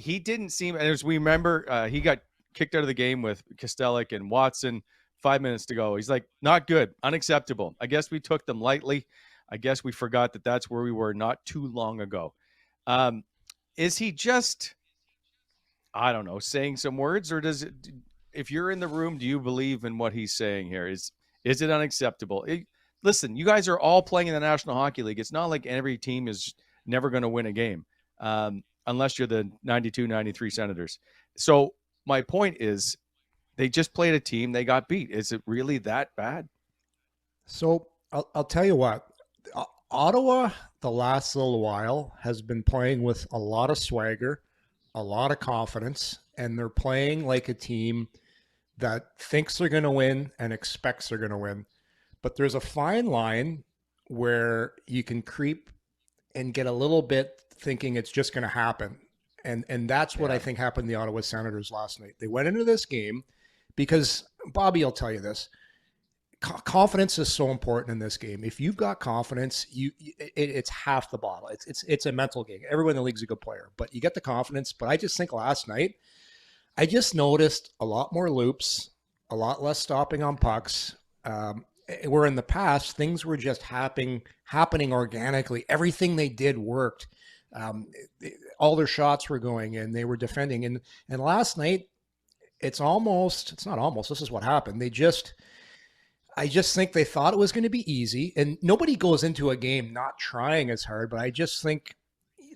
he didn't seem, as we remember, he got kicked out of the game with Kostelic and Watson 5 minutes to go. He's like, not good, unacceptable. I guess we took them lightly. I guess we forgot that that's where we were not too long ago. Is he just, I don't know, saying some words, or does it, if you're in the room, do you believe in what he's saying here? Is it unacceptable? Listen, you guys are all playing in the National Hockey League. It's not like every team is never going to win a game, unless you're the 92, 93 Senators. So my point is, they just played a team. They got beat. Is it really that bad? So I'll tell you what. Ottawa, the last little while, has been playing with a lot of swagger, a lot of confidence, and they're playing like a team that thinks they're going to win and expects they're going to win. But there's a fine line where you can creep and get a little bit thinking it's just going to happen. And that's what I think happened to the Ottawa Senators last night. They went into this game because, Bobby, I'll tell you this. Confidence is so important in this game. If you've got confidence, it's half the bottle. It's a mental game. Everyone in the league's a good player, but you get the confidence. But I just think last night, I just noticed a lot more loops, a lot less stopping on pucks. Where in the past, things were just happening organically. Everything they did worked. All their shots were going in. They were defending. And last night, it's not almost. This is what happened. I just think they thought it was going to be easy, and nobody goes into a game not trying as hard, but I just think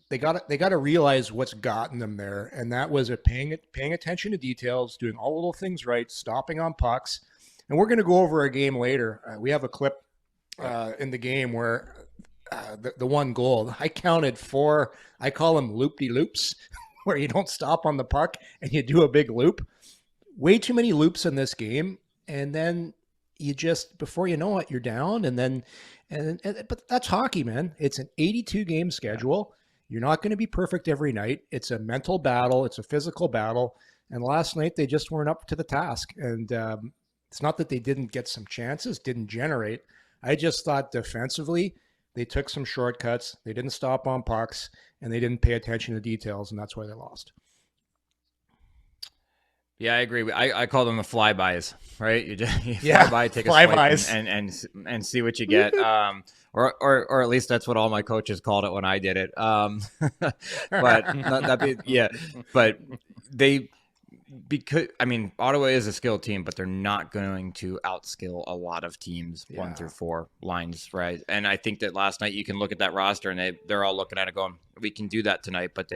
they got to realize what's gotten them there. And that was paying attention to details, doing all little things right, stopping on pucks. And we're going to go over a game later. We have a clip in the game where the one goal, I counted 4, I call them loop-de-loops, where you don't stop on the puck and you do a big loop. Way too many loops in this game. And then you just, before you know it, you're down. But that's hockey, man. It's an 82 game schedule. You're not going to be perfect every night. It's a mental battle. It's a physical battle. And last night they just weren't up to the task. And it's not that they didn't get some chances, didn't generate. I just thought defensively, they took some shortcuts. They didn't stop on pucks, and they didn't pay attention to details. And that's why they lost. Yeah, I agree. I call them the flybys, right? You fly by, take a swipe, and see what you get. Or at least that's what all my coaches called it when I did it. But Ottawa is a skilled team, but they're not going to outskill a lot of teams 1 through 4 lines, right? And I think that last night you can look at that roster and they're all looking at it going, we can do that tonight. But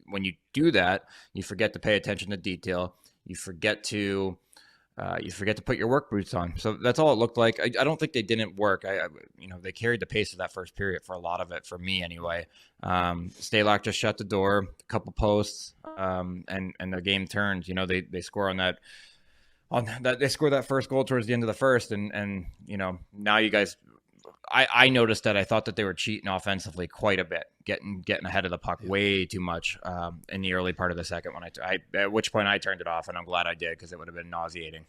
when you do that, you forget to pay attention to detail. You forget to put your work boots on. So that's all it looked like. I don't think they didn't work. They carried the pace of that first period for a lot of it, for me anyway. Stalock just shut the door, a couple posts, and the game turned. They score on that. They scored that first goal towards the end of the first, and now you guys. I noticed that I thought that they were cheating offensively quite a bit, getting ahead of the puck way too much in the early part of the second. At which point I turned it off, and I'm glad I did because it would have been nauseating.